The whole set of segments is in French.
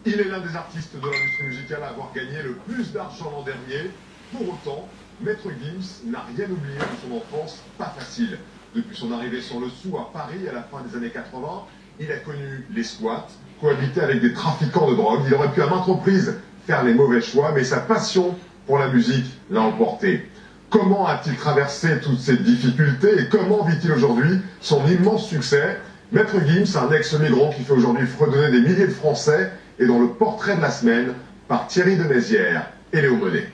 Il est l'un des artistes de l'industrie musicale à avoir gagné le plus d'argent l'an dernier. Pour autant, Maître Gims n'a rien oublié de son enfance pas facile. Depuis son arrivée sur le Sou à Paris à la fin des années 80, il a connu les squats, cohabité avec des trafiquants de drogue. Il aurait pu à maintes reprises faire les mauvais choix, mais sa passion pour la musique l'a emporté. Comment a-t-il traversé toutes ces difficultés et comment vit-il aujourd'hui son immense succès? Maître Gims, un ex-migrant qui fait aujourd'hui fredonner des milliers de Français, est dans le portrait de la semaine par Thierry Demézières et Léo Monet.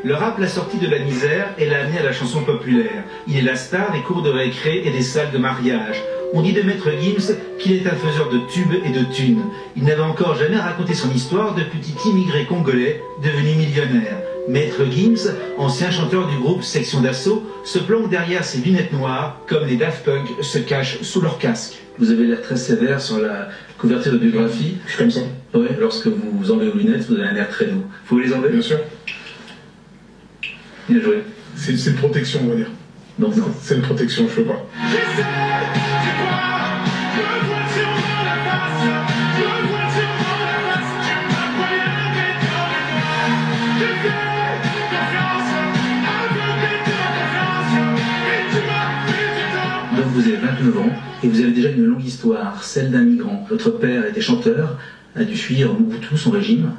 Le rap l'a sorti de la misère et l'a amené à la chanson populaire. Il est la star des cours de récré et des salles de mariage. On dit de Maître Gims qu'il est un faiseur de tubes et de thunes. Il n'avait encore jamais raconté son histoire de petit immigré congolais devenu millionnaire. Maître Gims, ancien chanteur du groupe Section d'Assaut, se planque derrière ses lunettes noires comme les Daft Punk se cachent sous leur casque. Vous avez l'air très sévère sur la couverture de biographie. Je suis comme ça. Oui, lorsque vous enlevez vos lunettes, vous avez un air très doux. Faut les enlever? Bien sûr. Bien joué. C'est une protection, on va dire. Donc non. C'est une protection, je peux pas. Donc vous avez 29 ans et vous avez déjà une longue histoire, celle d'un migrant. Votre père était chanteur, a dû fuir Mobutu, son régime,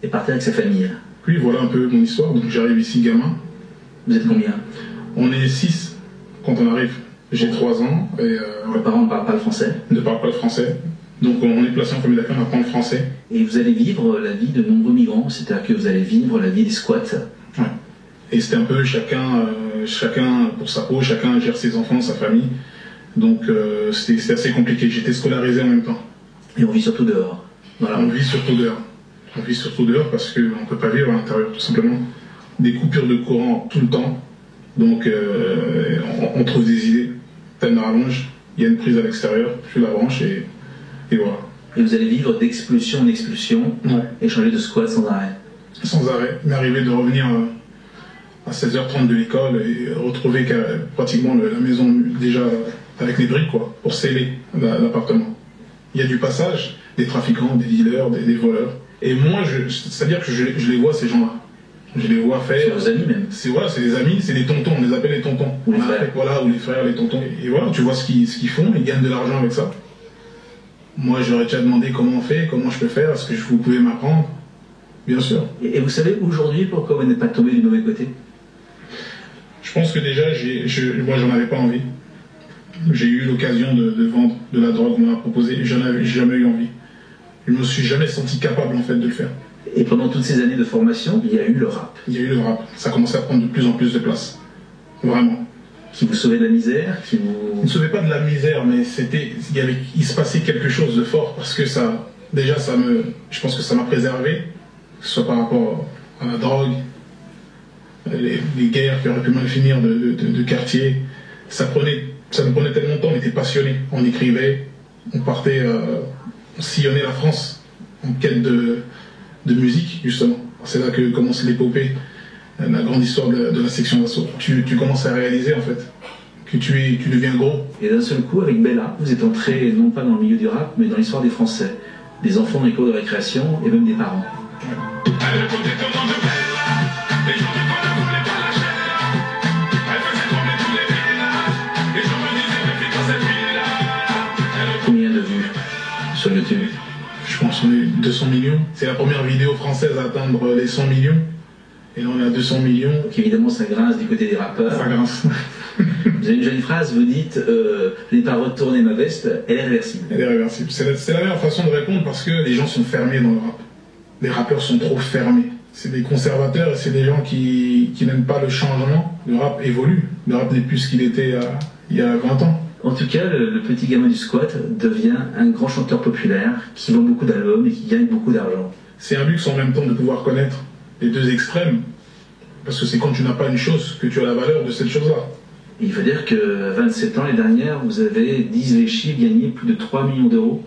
et partir avec sa famille. Oui, voilà un peu mon histoire. Donc j'arrive ici gamin. Vous êtes combien? On est 6 quand on arrive. J'ai 3 ans et Vos parents ne parlent pas le français. ne parlent pas le français. Donc on est placé en famille d'accueil, on apprend le français. Et vous allez vivre la vie de nombreux migrants, c'est-à-dire que vous allez vivre la vie des squats. Ouais. Et c'était un peu chacun pour sa peau, chacun gère ses enfants, sa famille. Donc c'était assez compliqué. J'étais scolarisé en même temps. Et on vit surtout dehors. Voilà. On vit surtout dehors. On vit surtout dehors parce qu'on ne peut pas vivre à l'intérieur, tout simplement. Des coupures de courant tout le temps. Donc on trouve des idées. T'as une rallonge, il y a une prise à l'extérieur, tu la branches et voilà. Et vous allez vivre d'expulsion en expulsion, Ouais. et changer de squat sans arrêt. Sans arrêt. Il m'est arrivé de revenir à 16h30 de l'école et retrouver pratiquement la maison déjà avec les briques, quoi, pour sceller l'appartement. Il y a du passage, des trafiquants, des dealers, des voleurs. Et moi, c'est-à-dire que je les vois, ces gens-là. Je les vois faire. C'est vos amis même. C'est des amis, c'est des tontons, on les appelle les tontons. Ou les frères. Voilà, ou les frères, les tontons. Et voilà, tu vois ce qu'ils font, ils gagnent de l'argent avec ça. Moi, j'aurais déjà demandé comment on fait, comment je peux faire, est-ce que vous pouvez m'apprendre? Bien sûr. Et vous savez aujourd'hui pourquoi vous n'êtes pas tombé du mauvais côté? Je pense que déjà, moi, j'en avais pas envie. J'ai eu l'occasion de vendre de la drogue, on m'a proposé, et j'en avais jamais eu envie. Je me suis jamais senti capable, en fait, de le faire. Et pendant toutes ces années de formation, il y a eu le rap. Il y a eu le rap. Ça a commencé à prendre de plus en plus de place. Vraiment. Qui vous sauvait de la misère, qui Il vous... ne sauvait pas de la misère, mais il se passait quelque chose de fort parce que je pense que ça m'a préservé, que ce soit par rapport à la drogue, les guerres qui auraient pu mal finir de quartier. Ça nous prenait tellement de temps, on était passionnés, on écrivait, on partait, on sillonnait la France en quête de musique, justement. C'est là que commence l'épopée, la grande histoire de la section d'assaut. Tu commences à réaliser, en fait, que tu deviens gros. Et d'un seul coup, avec Bella, vous êtes entré non pas dans le milieu du rap, mais dans l'histoire des Français. Des enfants dans les cours de récréation et même des parents. Ouais. Combien de vues sur YouTube? Je pense qu'on est 200 millions. C'est la première vidéo française à atteindre les 100 millions. Et là, on est à 200 millions. Donc évidemment, ça grince du côté des rappeurs. Ça grince. Vous avez une jolie phrase, vous dites n'ai pas retourné ma veste, elle est réversible. Elle est réversible. C'est la meilleure façon de répondre parce que les gens sont fermés dans le rap. Les rappeurs sont trop fermés. C'est des conservateurs et c'est des gens qui n'aiment pas le changement. Le rap évolue. Le rap n'est plus ce qu'il était il y a 20 ans. En tout cas, le petit gamin du squat devient un grand chanteur populaire qui vend beaucoup d'albums et qui gagne beaucoup d'argent. C'est un luxe en même temps de pouvoir connaître les deux extrêmes. Parce que c'est quand tu n'as pas une chose que tu as la valeur de cette chose-là. Et il faut dire que 27 ans, les dernières, vous avez, disent les chiffres, gagné plus de 3 millions d'euros.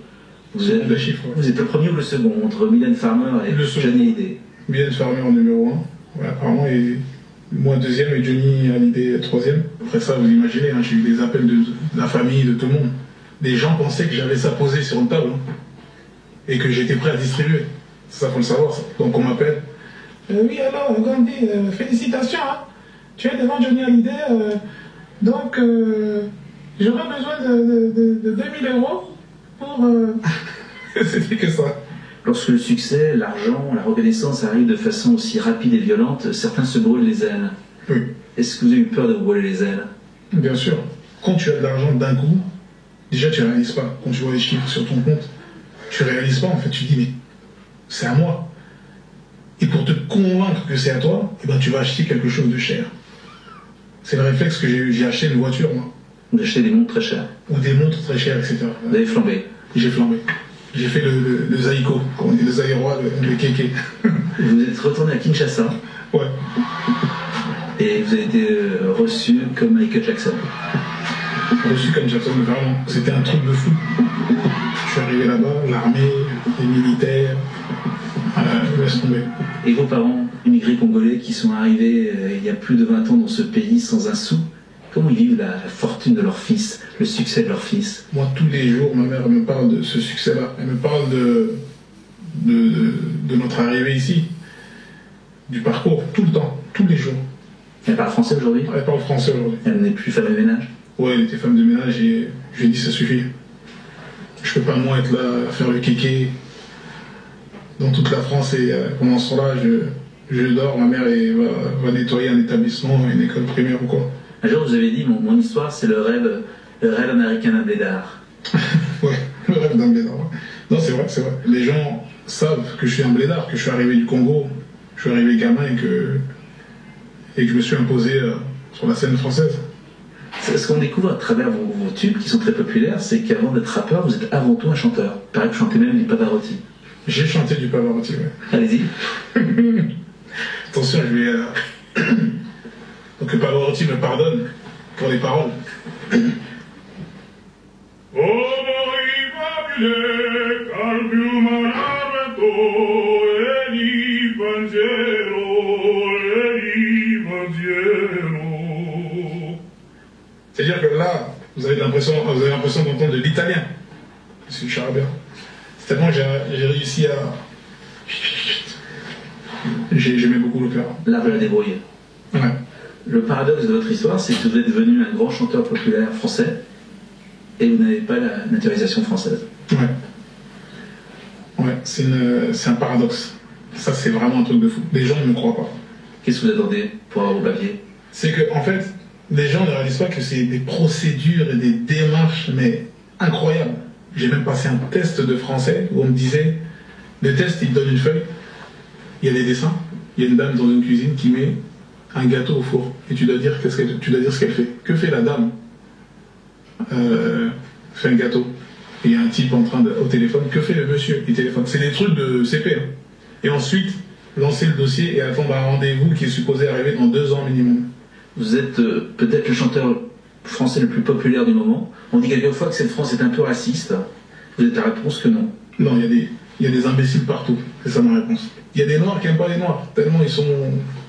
Vous êtes le premier ou le second entre Mylène Farmer et Johnny Hallyday. Mylène Farmer en numéro 1. Ouais, apparemment, et moi deuxième et Johnny Hallyday troisième. Après ça, vous imaginez, hein, j'ai eu des appels de la famille, de tout le monde. Des gens pensaient que j'avais ça posé sur une table, hein, et que j'étais prêt à distribuer. Ça, faut le savoir, ça. Donc on m'appelle. Oui, alors, Gandhi, félicitations, hein. Tu es devant Johnny Hallyday, donc j'aurais besoin de 2000 euros pour... C'était que ça. Lorsque le succès, l'argent, la reconnaissance arrivent de façon aussi rapide et violente, certains se brûlent les ailes. Oui. Est-ce que vous avez eu peur de vous brûler les ailes? Bien sûr. Quand tu as de l'argent d'un coup, déjà tu ne réalises pas. Quand tu vois les chiffres sur ton compte, tu ne réalises pas. En fait, tu te dis, mais c'est à moi. Et pour te convaincre que c'est à toi, eh ben, tu vas acheter quelque chose de cher. C'est le réflexe que j'ai eu. J'ai acheté une voiture, moi. Vous achetez des montres très chères. Ou des montres très chères, etc. Vous avez flambé. J'ai flambé. J'ai fait le Zaïko, comme on dit, le Zaïrois, le kéké. Vous êtes retourné à Kinshasa. Ouais. Et vous avez été reçu comme Michael Jackson. Reçu comme Jackson, vraiment. C'était un truc de fou. Je suis arrivé là-bas, l'armée, les militaires, laisse tomber. Et vos parents, immigrés congolais, qui sont arrivés il y a plus de 20 ans dans ce pays sans un sou, comment ils vivent la fortune de leur fils, le succès de leur fils? Moi, tous les jours, ma mère me parle de ce succès-là. Elle me parle de notre arrivée ici, du parcours, tout le temps, tous les jours. Elle parle français aujourd'hui? Elle parle français aujourd'hui. Elle n'est plus femme de ménage? Ouais, elle était femme de ménage et je lui ai dit ça suffit. Je peux pas moi être là à faire le kéké dans toute la France et pendant ce temps-là, je dors, ma mère va nettoyer un établissement, une école primaire ou quoi. Un jour, vous avez dit, mon histoire, c'est le rêve américain d'un blédard. Ouais, le rêve d'un blédard. Ouais. Non, c'est vrai, c'est vrai. Les gens savent que je suis un blédard, que je suis arrivé du Congo, je suis arrivé gamin et que je me suis imposé sur la scène française. Ce qu'on découvre à travers vos tubes, qui sont très populaires, c'est qu'avant d'être rappeur, vous êtes avant tout un chanteur. Il paraît que vous chantez même du Pavarotti. J'ai chanté du Pavarotti, ouais. Allez-y. Attention, je vais... Donc le Pavarotti me pardonne pour les paroles. C'est-à-dire que là, vous avez l'impression d'entendre de l'italien. C'est du charabia. C'est tellement que j'ai réussi à... J'aimais beaucoup l'opéra. Là, vous la débrouillez. Ouais. Le paradoxe de votre histoire, c'est que vous êtes devenu un grand chanteur populaire français et vous n'avez pas la naturalisation française. Ouais. Ouais, c'est un paradoxe. Ça, c'est vraiment un truc de fou. Les gens ne me croient pas. Qu'est-ce que vous attendez pour avoir vos papiers? C'est que, en fait, les gens ne réalisent pas que c'est des procédures et des démarches, mais incroyables. J'ai même passé un test de français où on me disait, le test, il te donne une feuille, il y a des dessins, il y a une dame dans une cuisine qui met un gâteau au four et tu dois dire ce qu'elle fait. Que fait la dame? Fait un gâteau. Et il y a un type au téléphone. Que fait le monsieur? Il téléphone. C'est des trucs de CP. Hein. Et ensuite, lancer le dossier et attendre un rendez-vous qui est supposé arriver dans 2 ans minimum. Vous êtes peut-être le chanteur français le plus populaire du moment. On dit quelquefois que cette France est un peu raciste. Vous êtes la réponse que non. Non, il y a des imbéciles partout. C'est ça ma réponse. Il y a des noirs qui n'aiment pas les noirs. Tellement ils sont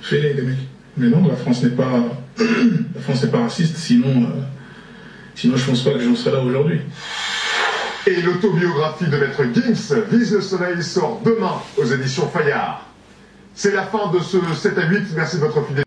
fêlés, les mecs. Mais non, la France n'est pas raciste. Sinon, je pense pas que j'en serais là aujourd'hui. Et l'autobiographie de Maître Gims, Vise le soleil, sort demain aux éditions Fayard. C'est la fin de ce 7 à 8. Merci de votre fidélité.